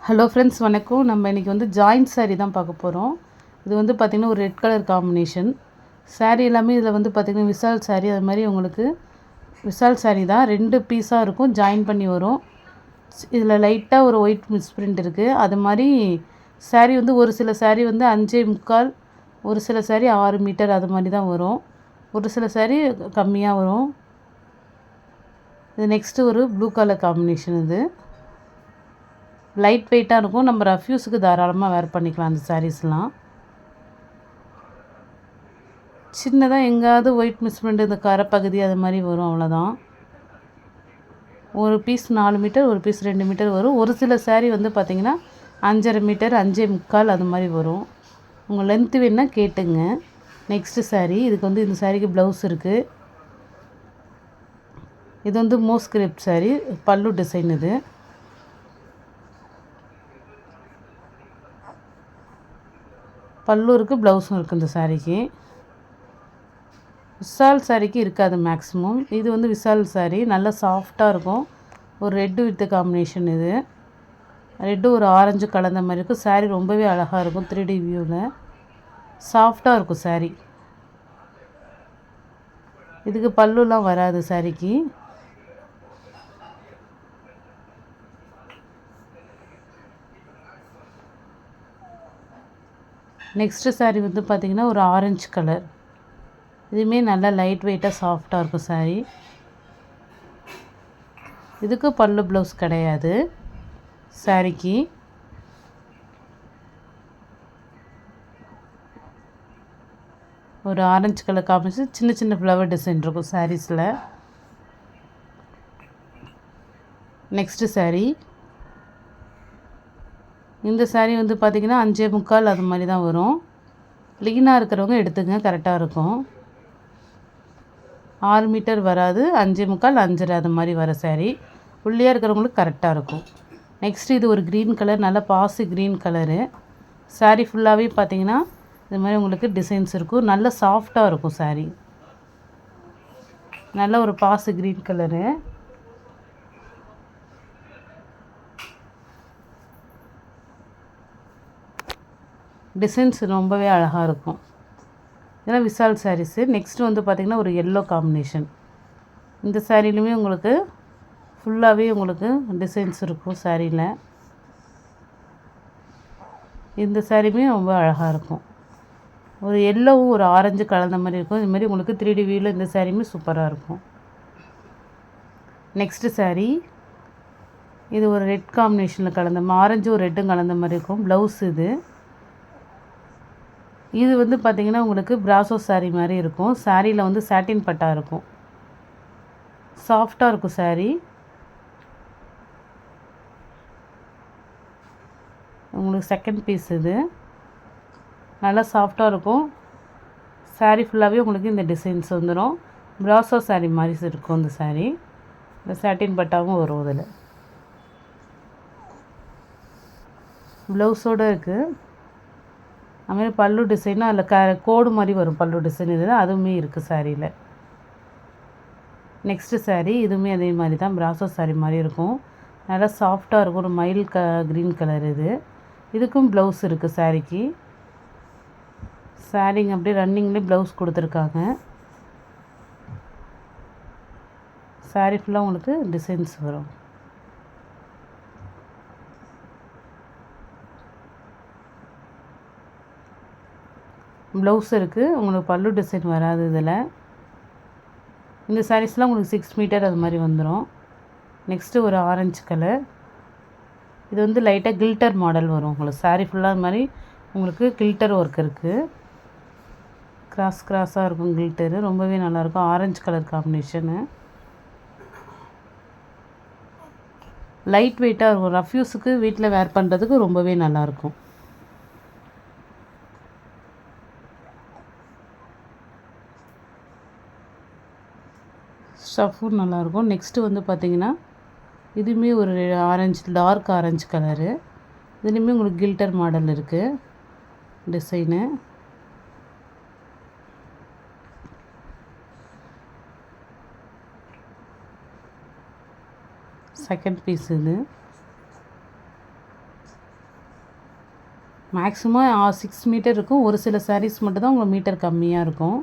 Hello friends, வணக்கம். நம்ம இன்றைக்கி வந்து ஜாயிண்ட் சாரீ தான் பார்க்க போகிறோம். இது வந்து பார்த்திங்கன்னா ஒரு ரெட் கலர் காம்பினேஷன் சாரீ. எல்லாமே இதில் வந்து பார்த்திங்கன்னா விசால் சாரீ. அது மாதிரி உங்களுக்கு விசால் சாரீ தான், 2 பீஸாக இருக்கும், ஜாயின் பண்ணி வரும். இதில் லைட்டாக ஒரு ஒயிட் மிஸ் பிரிண்ட் இருக்குது. அது மாதிரி சாரீ வந்து ஒரு சில சாரீ வந்து 5.25, ஒரு சில சாரீ 6 மீட்டர் அது மாதிரி தான் வரும். ஒரு சில சாரீ கம்மியாக வரும். இது நெக்ஸ்ட்டு ஒரு ப்ளூ கலர் காம்பினேஷன். இது லைட் வெயிட்டாக இருக்கும். நம்ம ரஃப்யூஸுக்கு தாராளமாக வேர் பண்ணிக்கலாம். அந்த சாரீஸ்லாம் சின்னதாக எங்கேயாவது ஒயிட் மிஸ் பண்ணிட்டு இந்த கரைப்பகுதி அது மாதிரி வரும், அவ்வளோதான். ஒரு பீஸ் 4 மீட்டர், ஒரு பீஸ் 2 மீட்டர் வரும். ஒரு சில சாரீ வந்து பார்த்திங்கன்னா 5.5 மீட்டர், 5.25 அது மாதிரி வரும். உங்கள் லென்த்து வேணுன்னா கேட்டுங்க. நெக்ஸ்ட்டு சாரீ. இதுக்கு வந்து இந்த சாரீக்கு ப்ளவுஸ் இருக்குது. இது வந்து மோஸ்கிரிப்ட் சாரீ, பல்லு டிசைன். இது பல்லு இருக்குது, ப்ளவுஸும் இருக்குது இந்த சாரீக்கு. விசால் சாரீக்கு இருக்காது மேக்ஸிமம். இது வந்து விசால் சாரீ, நல்லா சாஃப்டாக இருக்கும். ஒரு ரெட்டு வித் காம்பினேஷன். இது ரெட்டு ஒரு ஆரஞ்சு கலந்த மாதிரி இருக்கும். சாரீ ரொம்பவே அழகாக இருக்கும். 3D வியூவில் சாஃப்டாக இருக்கும் சாரீ. இதுக்கு பல்லுலாம் வராது சாரீக்கு. நெக்ஸ்ட்டு சாரீ வந்து பார்த்திங்கன்னா ஒரு ஆரஞ்சு கலர். இதுவுமே நல்லா லைட் வெயிட்டாக சாஃப்டாக இருக்கும் சாரீ. இதுக்கு பல்லு ப்ளவுஸ் கிடையாது சாரீக்கு. ஒரு ஆரஞ்சு கலர் காம்பினேஷன், சின்ன சின்ன ஃப்ளவர் டிசைன் இருக்கும் சாரீஸில். நெக்ஸ்ட்டு சாரீ. இந்த சாரீ வந்து பார்த்திங்கன்னா 5.25 அது மாதிரி தான் வரும். லீனாக இருக்கிறவங்க எடுத்துங்க, கரெக்டாக இருக்கும். 6 மீட்டர் வராது, 5.25, 5.5 அது மாதிரி வர சாரீ. உள்ளியாக இருக்கிறவங்களுக்கு கரெக்டாக இருக்கும். நெக்ஸ்ட்டு இது ஒரு க்ரீன் கலர், நல்லா பாசி க்ரீன் கலரு. சாரீ ஃபுல்லாகவே பார்த்திங்கன்னா இது மாதிரி உங்களுக்கு டிசைன்ஸ் இருக்கும். நல்ல சாஃப்டாக இருக்கும் சாரீ. நல்ல ஒரு பாசி க்ரீன் கலரு. டிசைன்ஸ் ரொம்பவே அழகாக இருக்கும். இதெல்லாம் விசால் சாரீஸு. நெக்ஸ்ட்டு வந்து பார்த்திங்கன்னா ஒரு எல்லோ காம்பினேஷன். இந்த சாரீலுமே உங்களுக்கு ஃபுல்லாகவே உங்களுக்கு டிசைன்ஸ் இருக்கும் சாரியில். இந்த சாரியுமே ரொம்ப அழகாக இருக்கும். ஒரு எல்லோவும் ஒரு ஆரஞ்சு கலந்த மாதிரி இருக்கும். இது மாதிரி உங்களுக்கு 3D வியூவில் இந்த சாரியுமே சூப்பராக இருக்கும். நெக்ஸ்ட்டு சாரீ. இது ஒரு ரெட் காம்பினேஷனில் கலந்த ஆரஞ்சு ஒரு ரெட்டும் கலந்த மாதிரி இருக்கும். ப்ளவுஸ் இது வந்து பார்த்திங்கன்னா உங்களுக்கு பிராசோ சாரீ மாதிரி இருக்கும். சாரியில் வந்து சாட்டின் பட்டா இருக்கும். சாஃப்டாக இருக்கும் சாரீ. உங்களுக்கு செகண்ட் பீஸ். இது நல்லா சாஃப்டாக இருக்கும். சாரீ ஃபுல்லாகவே உங்களுக்கு இந்த டிசைன்ஸ் வந்துடும். பிராசோ சாரீ மாதிரி இருக்கும் இந்த சாரீ. இந்த சாட்டின் பட்டாவும் வரும். இதில் ப்ளவுஸோடு இருக்குது. அதுமாதிரி பல்லு டிசைனும் அதில் கோடு மாதிரி வரும். பல்லு டிசைன் இதில் அதுவுமே இருக்குது சாரியில். நெக்ஸ்ட்டு சாரீ. இதுவுமே அதே மாதிரி தான், பிராசோ சாரீ மாதிரி இருக்கும். நல்லா சாஃப்டாக இருக்கும். ஒரு மயில் க்ரீன் கலர். இதுக்கும் ப்ளவுஸ் இருக்குது சாரீக்கு. சாரீங்க அப்படியே ரன்னிங்லேயே ப்ளவுஸ் கொடுத்துருக்காங்க. சாரீ ஃபுல்லாக உங்களுக்கு டிசைன்ஸ் வரும். ப்ளவுஸ் இருக்குது. உங்களுக்கு பல்லு டிசைன் வராது இதில். இந்த சாரீஸ்லாம் உங்களுக்கு 6 மீட்டர் அது மாதிரி வந்துடும். நெக்ஸ்ட்டு ஒரு ஆரஞ்சு கலர். இது வந்து லைட்டாக கில்டர் மாடல் வரும். உங்களுக்கு சாரீ ஃபுல்லாக அது மாதிரி உங்களுக்கு கில்டர் ஒர்க் இருக்குது. கிராஸாக இருக்கும் கில்டரு. ரொம்பவே நல்லாயிருக்கும். Orange colour combination. லைட் வெயிட்டாக இருக்கும். ரஃப்யூஸுக்கு வீட்டில் வேர் பண்ணுறதுக்கு ரொம்பவே நல்லாயிருக்கும். ஸ்டஃப்பும் நல்லாயிருக்கும். நெக்ஸ்ட்டு வந்து பார்த்திங்கன்னா இதுவுமே ஒரு ஆரஞ்சு, டார்க் ஆரஞ்சு கலரு. இதுலேயுமே உங்களுக்கு கில்டர் மாடல் இருக்குது டிசைனு. Second piece. இது மேக்ஸிமம் 6 மீட்டர் இருக்கும். ஒரு சில சாரீஸ் மட்டும் தான் உங்களுக்கு மீட்டர் கம்மியாக இருக்கும்.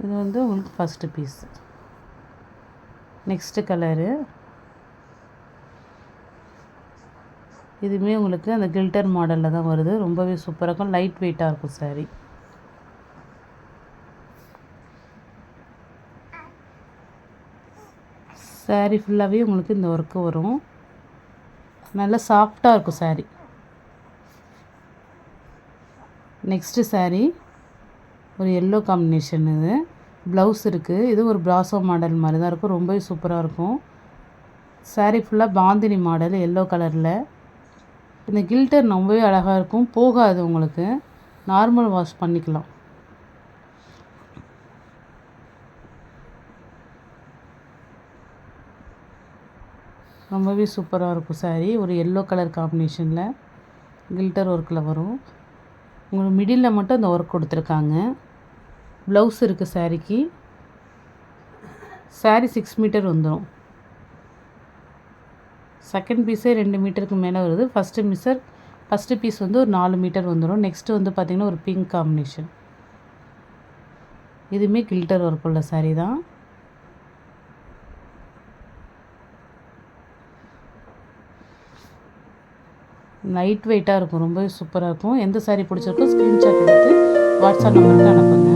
இது வந்து உங்களுக்கு ஃபஸ்ட்டு பீஸ். நெக்ஸ்ட்டு கலரு, இதுவுமே உங்களுக்கு அந்த கில்டர் மாடலில் தான் வருது. ரொம்பவே சூப்பராக இருக்கும். லைட் வெயிட்டாக இருக்கும் சாரீ. சாரீ ஃபுல்லாகவே உங்களுக்கு இந்த ஒர்க்கு வரும். நல்லா சாஃப்டாக இருக்கும் சாரீ. நெக்ஸ்ட்டு சாரீ ஒரு எல்லோ காம்பினேஷன். இது ப்ளவுஸ் இருக்குது. இது ஒரு பிராசோ மாடல் மாதிரி தான் இருக்கும். ரொம்பவே சூப்பராக இருக்கும். சாரீ ஃபுல்லாக பாந்தினி மாடல் எல்லோ கலரில். இந்த கில்டர் ரொம்பவே அழகாக இருக்கும். போகாது உங்களுக்கு. நார்மல் வாஷ் பண்ணிக்கலாம். ரொம்பவே சூப்பராக இருக்கும் சாரீ. ஒரு எல்லோ கலர் காம்பினேஷனில் கில்டர் ஒர்க்கில் வரும். உங்களுக்கு மிடில் மட்டும் அந்த ஒர்க் கொடுத்துருக்காங்க. ப்ளவுஸ் இருக்குது சாரீக்கு. சாரீ 6 மீட்டர் வந்துடும். செகண்ட் பீஸே 2 மீட்டருக்கு மேலே வருது. ஃபஸ்ட்டு பீஸ் வந்து ஒரு 4 மீட்டர் வந்துடும். நெக்ஸ்ட்டு வந்து பார்த்திங்கன்னா ஒரு பிங்க் காம்பினேஷன். இதுவுமே கில்டர் ஒர்க் உள்ள சாரீ தான். லைட் வெயிட்டாக இருக்கும். ரொம்பவே சூப்பராக இருக்கும். எந்த சாரீ பிடிச்சிருக்கோ ஸ்க்ரீன்ஷாட் எடுத்து வாட்ஸ்அப் நம்பருக்கு அனுப்புங்க.